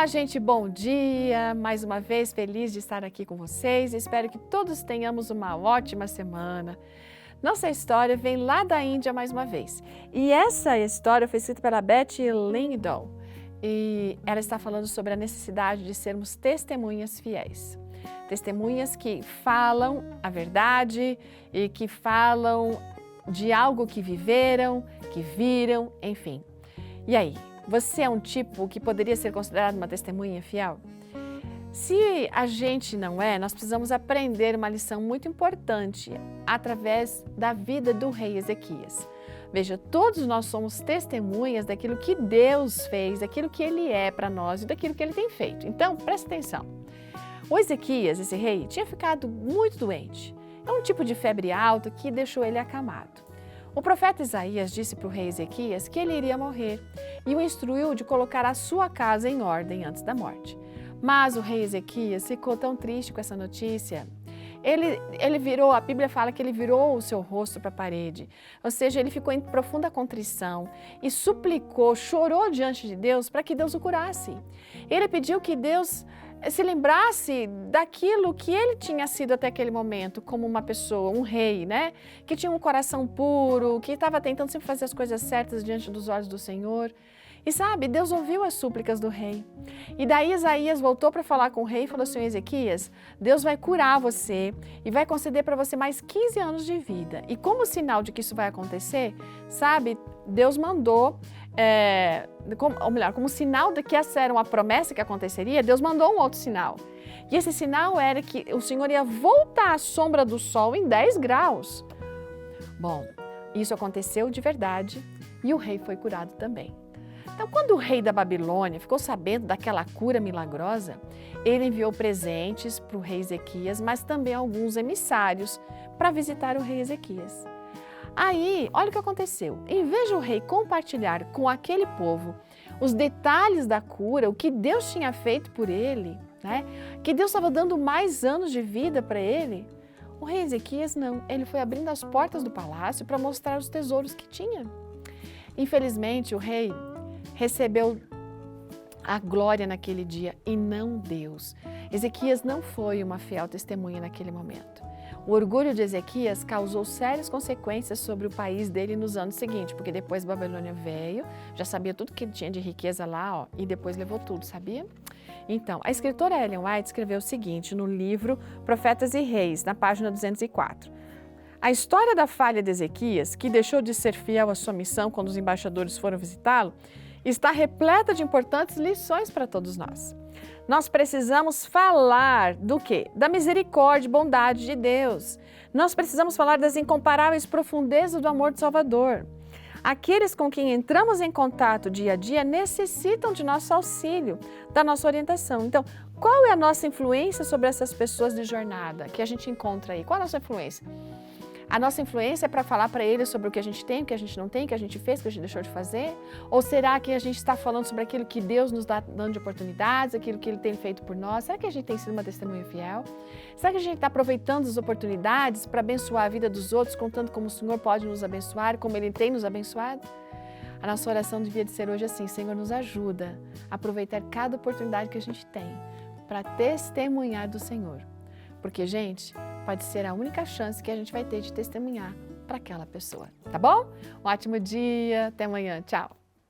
Olá, gente, bom dia! Mais uma vez feliz de estar aqui com vocês. Espero que todos tenhamos uma ótima semana. Nossa história vem lá da Índia mais uma vez. E essa história foi escrita pela Betty Lindell. E ela está falando sobre a necessidade de sermos testemunhas fiéis. Testemunhas que falam a verdade e que falam de algo que viveram, que viram, enfim. E aí? Você é um tipo que poderia ser considerado uma testemunha fiel? Se a gente não é, nós precisamos aprender uma lição muito importante através da vida do rei Ezequias. Veja, todos nós somos testemunhas daquilo que Deus fez, daquilo que Ele é para nós e daquilo que Ele tem feito. Então, presta atenção. O Ezequias, esse rei, tinha ficado muito doente. É um tipo de febre alta que deixou ele acamado. O profeta Isaías disse para o rei Ezequias que ele iria morrer e o instruiu de colocar a sua casa em ordem antes da morte. Mas o rei Ezequias ficou tão triste com essa notícia. A Bíblia fala que ele virou o seu rosto para a parede, ou seja, ele ficou em profunda contrição e suplicou, chorou diante de Deus para que Deus o curasse. Ele pediu que Deus se lembrasse daquilo que ele tinha sido até aquele momento, como uma pessoa, um rei, né? Que tinha um coração puro, que estava tentando sempre fazer as coisas certas diante dos olhos do Senhor. E sabe, Deus ouviu as súplicas do rei. E daí Isaías voltou para falar com o rei e falou assim: Ezequias, Deus vai curar você e vai conceder para você mais 15 anos de vida. E como sinal de que isso vai acontecer, sabe, Deus mandou, como sinal de que essa era uma promessa que aconteceria, Deus mandou um outro sinal. E esse sinal era que o Senhor ia voltar à sombra do sol em 10 graus. Bom, isso aconteceu de verdade e o rei foi curado também. Então, quando o rei da Babilônia ficou sabendo daquela cura milagrosa, ele enviou presentes para o rei Ezequias, mas também alguns emissários para visitar o rei Ezequias. Aí, olha o que aconteceu. Em vez de o rei compartilhar com aquele povo os detalhes da cura, o que Deus tinha feito por ele, né? Que Deus estava dando mais anos de vida para ele, o rei Ezequias não. Ele foi abrindo as portas do palácio para mostrar os tesouros que tinha. Infelizmente, o rei recebeu a glória naquele dia e não Deus. Ezequias não foi uma fiel testemunha naquele momento. O orgulho de Ezequias causou sérias consequências sobre o país dele nos anos seguintes, porque depois a Babilônia veio, já sabia tudo que ele tinha de riqueza lá, e depois levou tudo, sabia? Então, a escritora Ellen White escreveu o seguinte no livro Profetas e Reis, na página 204. A história da falha de Ezequias, que deixou de ser fiel à sua missão quando os embaixadores foram visitá-lo, está repleta de importantes lições para todos nós. Nós precisamos falar do quê? Da misericórdia e bondade de Deus. Nós precisamos falar das incomparáveis profundezas do amor do Salvador. Aqueles com quem entramos em contato dia a dia necessitam de nosso auxílio, da nossa orientação. Então, qual é a nossa influência sobre essas pessoas de jornada que a gente encontra aí? Qual é a nossa influência? A nossa influência é para falar para eles sobre o que a gente tem, o que a gente não tem, o que a gente fez, o que a gente deixou de fazer? Ou será que a gente está falando sobre aquilo que Deus nos dá dando de oportunidades, aquilo que Ele tem feito por nós? Será que a gente tem sido uma testemunha fiel? Será que a gente está aproveitando as oportunidades para abençoar a vida dos outros, contando como o Senhor pode nos abençoar, como Ele tem nos abençoado? A nossa oração devia de ser hoje assim: Senhor, nos ajuda a aproveitar cada oportunidade que a gente tem para testemunhar do Senhor. Porque, gente, pode ser a única chance que a gente vai ter de testemunhar para aquela pessoa, tá bom? Um ótimo dia, até amanhã, tchau!